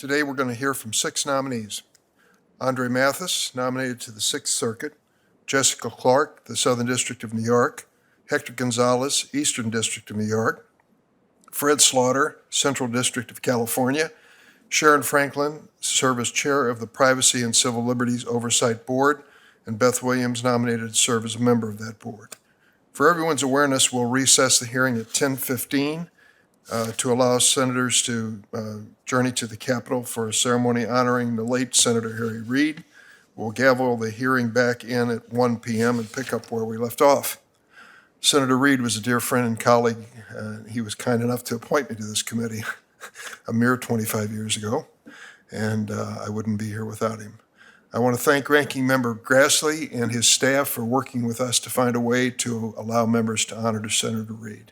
Today we're going to hear from 6 nominees. Andre Mathis, nominated to the 6th Circuit. Jessica Clark, the Southern District of New York. Hector Gonzalez, Eastern District of New York. Fred Slaughter, Central District of California. Sharon Franklin, serve as chair of the Privacy and Civil Liberties Oversight Board, and Beth Williams, nominated to serve as a member of that board. For everyone's awareness, we'll recess the hearing at 10:15 to allow senators to journey to the Capitol for a ceremony honoring the late Senator Harry Reid. We'll gavel the hearing back in at 1 p.m. and pick up where we left off. Senator Reid was a dear friend and colleague. He was kind enough to appoint me to this committee a mere 25 years ago, and I wouldn't be here without him. I want to thank Ranking Member Grassley and his staff for working with us to find a way to allow members to honor Senator Reid.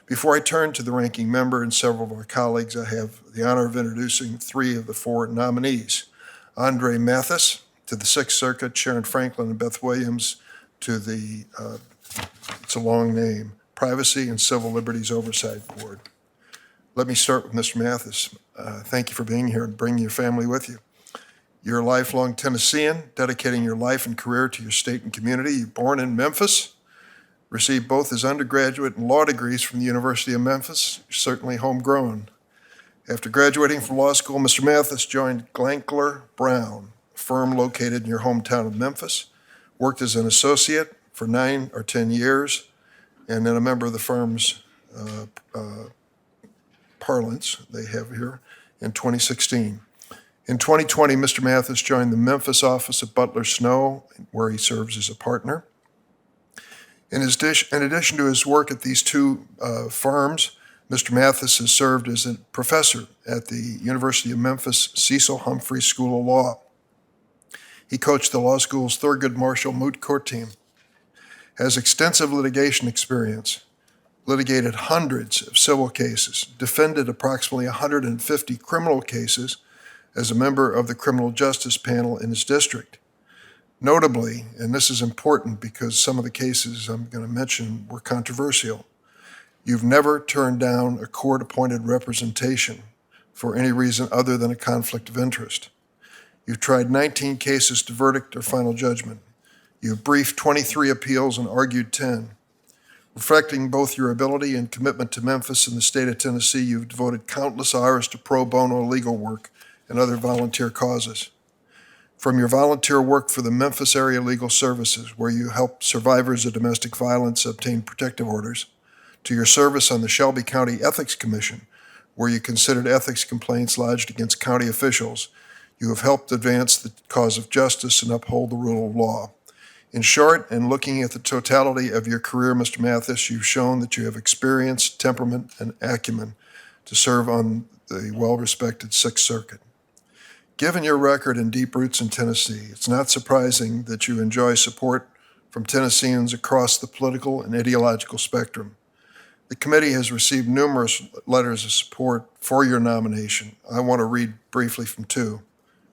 Before I turn to the Ranking Member and several of our colleagues, I have the honor of introducing 3 of the 4 nominees. Andre Mathis to the 6th Circuit, Sharon Franklin and Beth Williams to the, it's a long name, Privacy and Civil Liberties Oversight Board. Let me start with Mr. Mathis. Thank you for being here and bringing your family with you. You're a lifelong Tennessean, dedicating your life and career to your state and community. You're born in Memphis, received both his undergraduate and law degrees from the University of Memphis. You're certainly homegrown. After graduating from law school, Mr. Mathis joined Glankler Brown, a firm located in your hometown of Memphis, worked as an associate for 9 or 10 years, and then a member of the firm's parlance they have here in 2016. In 2020, Mr. Mathis joined the Memphis office of Butler Snow, where he serves as a partner. In addition to his work at these 2 firms, Mr. Mathis has served as a professor at the University of Memphis Cecil Humphrey School of Law. He coached the law school's Thurgood Marshall moot court team, has extensive litigation experience, litigated hundreds of civil cases, defended approximately 150 criminal cases as a member of the criminal justice panel in his district. Notably, and this is important because some of the cases I'm going to mention were controversial, you've never turned down a court-appointed representation for any reason other than a conflict of interest. You've tried 19 cases to verdict or final judgment. You've briefed 23 appeals and argued 10. Reflecting both your ability and commitment to Memphis and the state of Tennessee, you've devoted countless hours to pro bono legal work and other volunteer causes. From your volunteer work for the Memphis Area Legal Services, where you help survivors of domestic violence obtain protective orders, to your service on the Shelby County Ethics Commission, where you considered ethics complaints lodged against county officials, you have helped advance the cause of justice and uphold the rule of law. In short, and looking at the totality of your career, Mr. Mathis, you've shown that you have experience, temperament, and acumen to serve on the well-respected 6th Circuit. Given your record and deep roots in Tennessee, it's not surprising that you enjoy support from Tennesseans across the political and ideological spectrum. The committee has received numerous letters of support for your nomination. I want to read briefly from 2.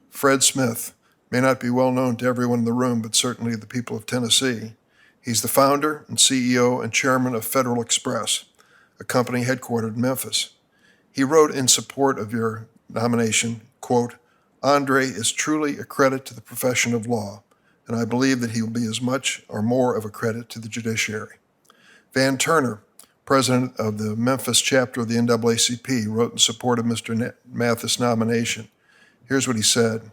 Fred Smith may not be well known to everyone in the room, but certainly the people of Tennessee. He's the founder and CEO and chairman of Federal Express, a company headquartered in Memphis. He wrote in support of your nomination, quote, "Andre is truly a credit to the profession of law, and I believe that he will be as much or more of a credit to the judiciary." Van Turner, president of the Memphis chapter of the NAACP, wrote in support of Mr. Mathis' nomination. Here's what he said.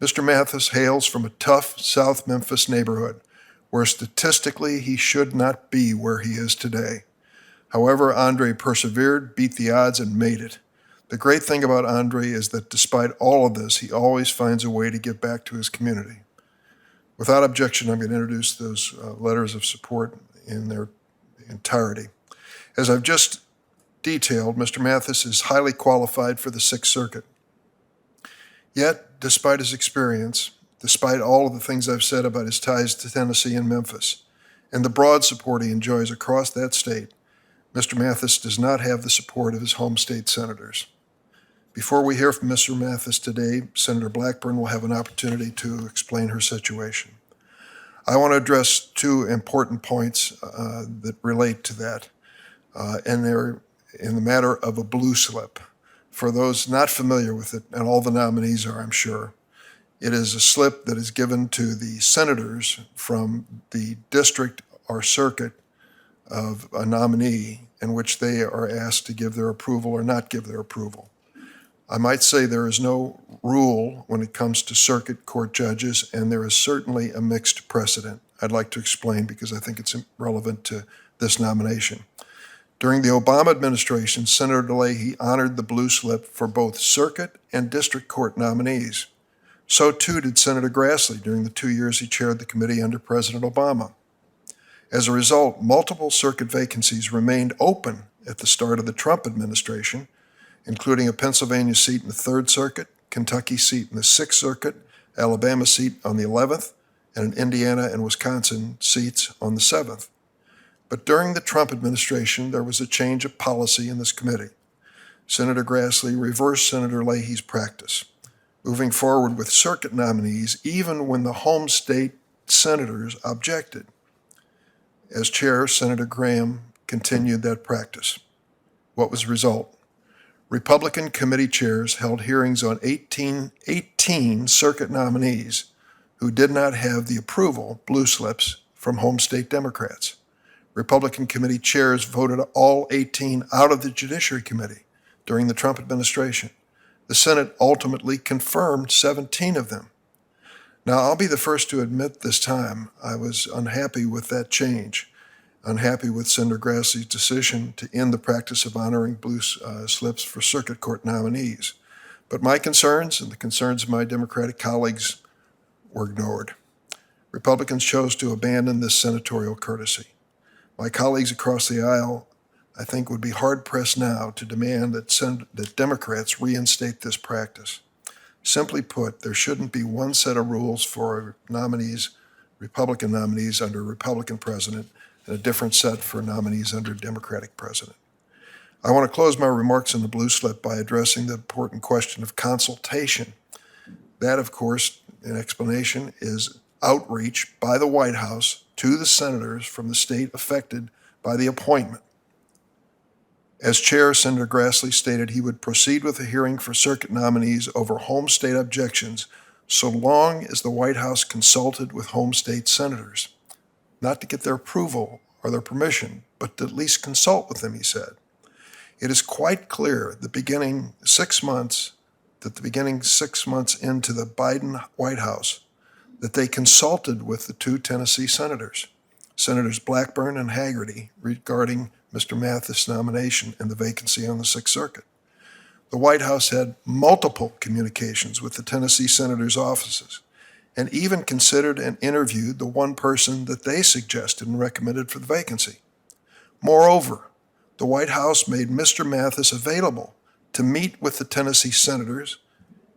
Mr. Mathis hails from a tough South Memphis neighborhood where statistically he should not be where he is today. However, Andre persevered, beat the odds, and made it. The great thing about Andre is that despite all of this, he always finds a way to give back to his community. Without objection, I'm going to introduce those letters of support in their entirety. As I've just detailed, Mr. Mathis is highly qualified for the 6th Circuit. Yet, despite his experience, despite all of the things I've said about his ties to Tennessee and Memphis, and the broad support he enjoys across that state, Mr. Mathis does not have the support of his home state senators. Before we hear from Mr. Mathis today, Senator Blackburn will have an opportunity to explain her situation. I want to address 2 important points that relate to that, and they're in the matter of a blue slip. For those not familiar with it, and all the nominees are, I'm sure, it is a slip that is given to the senators from the district or circuit of a nominee in which they are asked to give their approval or not give their approval. I might say there is no rule when it comes to circuit court judges, and there is certainly a mixed precedent. I'd like to explain because I think it's relevant to this nomination. During the Obama administration, Senator Leahy honored the blue slip for both circuit and district court nominees. So too did Senator Grassley during the 2 years he chaired the committee under President Obama. As a result, multiple circuit vacancies remained open at the start of the Trump administration, including a Pennsylvania seat in the 3rd Circuit, Kentucky seat in the 6th Circuit, Alabama seat on the 11th, and an Indiana and Wisconsin seats on the 7th. But during the Trump administration, there was a change of policy in this committee. Senator Grassley reversed Senator Leahy's practice, moving forward with circuit nominees even when the home state senators objected. As chair, Senator Graham continued that practice. What was the result? Republican committee chairs held hearings on 18 circuit nominees who did not have the approval, blue slips, from home state Democrats. Republican committee chairs voted all 18 out of the Judiciary Committee during the Trump administration. The Senate ultimately confirmed 17 of them. Now, I'll be the first to admit this time I was unhappy with that change, unhappy with Senator Grassley's decision to end the practice of honoring blue slips for circuit court nominees. But my concerns and the concerns of my Democratic colleagues were ignored. Republicans chose to abandon this senatorial courtesy. My colleagues across the aisle, I think, would be hard-pressed now to demand that Democrats reinstate this practice. Simply put, there shouldn't be one set of rules for nominees, Republican nominees under a Republican president, and a different set for nominees under a Democratic president. I want to close my remarks on the blue slip by addressing the important question of consultation. That, of course, in explanation, is outreach by the White House to the senators from the state affected by the appointment. As chair, Senator Grassley stated he would proceed with a hearing for circuit nominees over home state objections so long as the White House consulted with home state senators. Not to get their approval or their permission, but to at least consult with them, he said. It is quite clear at the beginning 6 months into the Biden White House that they consulted with the 2 Tennessee senators, Senators Blackburn and Hagerty, regarding Mr. Mathis' nomination and the vacancy on the 6th Circuit. The White House had multiple communications with the Tennessee senators' offices and even considered and interviewed the one person that they suggested and recommended for the vacancy. Moreover, the White House made Mr. Mathis available to meet with the Tennessee senators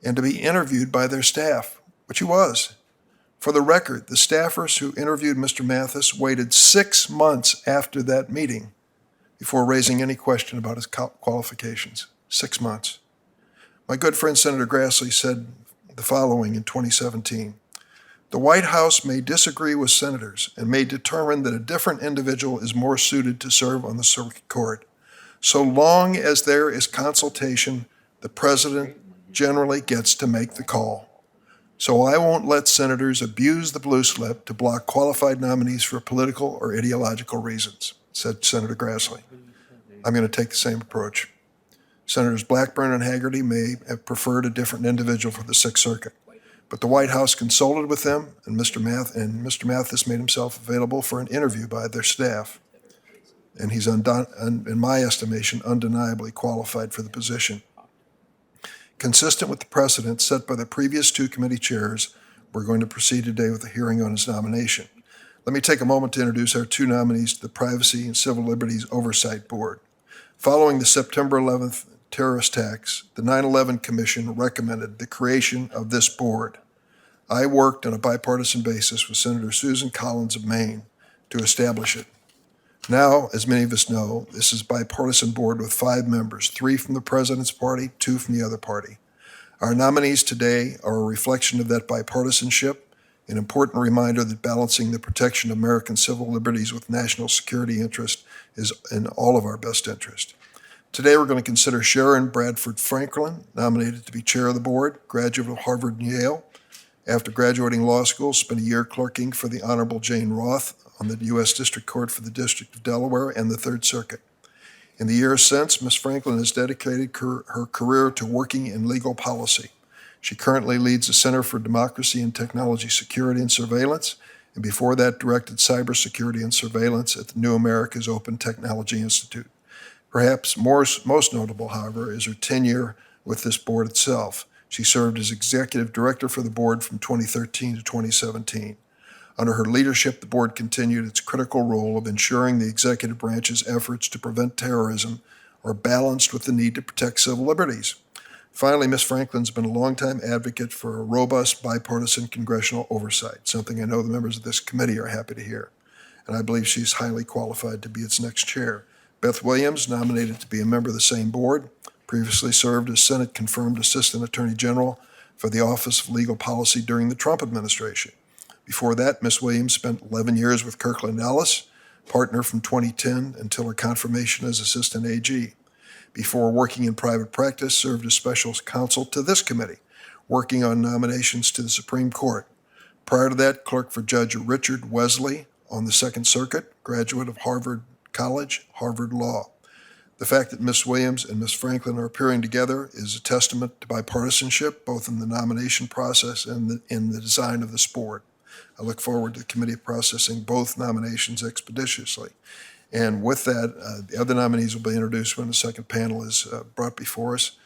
and to be interviewed by their staff, which he was. For the record, the staffers who interviewed Mr. Mathis waited 6 months after that meeting before raising any question about his qualifications. 6 months. My good friend Senator Grassley said the following in 2017. The White House may disagree with senators and may determine that a different individual is more suited to serve on the circuit court. So long as there is consultation, the president generally gets to make the call. So I won't let senators abuse the blue slip to block qualified nominees for political or ideological reasons, said Senator Grassley. I'm going to take the same approach. Senators Blackburn and Hagerty may have preferred a different individual for the 6th Circuit, but the White House consulted with them, and Mr. Mathis made himself available for an interview by their staff. And he's, in my estimation, undeniably qualified for the position. Consistent with the precedent set by the previous 2 committee chairs, we're going to proceed today with a hearing on his nomination. Let me take a moment to introduce our 2 nominees to the Privacy and Civil Liberties Oversight Board. Following the September 11th terrorist attacks, the 9/11 Commission recommended the creation of this board. I worked on a bipartisan basis with Senator Susan Collins of Maine to establish it. Now, as many of us know, this is a bipartisan board with 5 members, 3 from the president's party, 2 from the other party. Our nominees today are a reflection of that bipartisanship, an important reminder that balancing the protection of American civil liberties with national security interest is in all of our best interest. Today, we're going to consider Sharon Bradford Franklin, nominated to be chair of the board, graduate of Harvard and Yale. After graduating law school, spent a year clerking for the Honorable Jane Roth on the U.S. District Court for the District of Delaware and the Third Circuit. In the years since, Ms. Franklin has dedicated her career to working in legal policy. She currently leads the Center for Democracy and Technology Security and Surveillance, and before that directed cybersecurity and surveillance at the New America's Open Technology Institute. Perhaps most notable, however, is her tenure with this board itself. She served as executive director for the board from 2013 to 2017. Under her leadership, the board continued its critical role of ensuring the executive branch's efforts to prevent terrorism are balanced with the need to protect civil liberties. Finally, Ms. Franklin's been a longtime advocate for a robust bipartisan congressional oversight, something I know the members of this committee are happy to hear. And I believe she's highly qualified to be its next chair. Beth Williams, nominated to be a member of the same board, previously served as Senate-confirmed Assistant Attorney General for the Office of Legal Policy during the Trump administration. Before that, Ms. Williams spent 11 years with Kirkland Ellis, partner from 2010 until her confirmation as Assistant AG. Before working in private practice, served as special counsel to this committee, working on nominations to the Supreme Court. Prior to that, clerked for Judge Richard Wesley on the Second Circuit, graduate of Harvard College, Harvard Law. The fact that Ms. Williams and Ms. Franklin are appearing together is a testament to bipartisanship, both in the nomination process and in the design of this board. I look forward to the committee processing both nominations expeditiously. And with that, the other nominees will be introduced when the second panel is brought before us.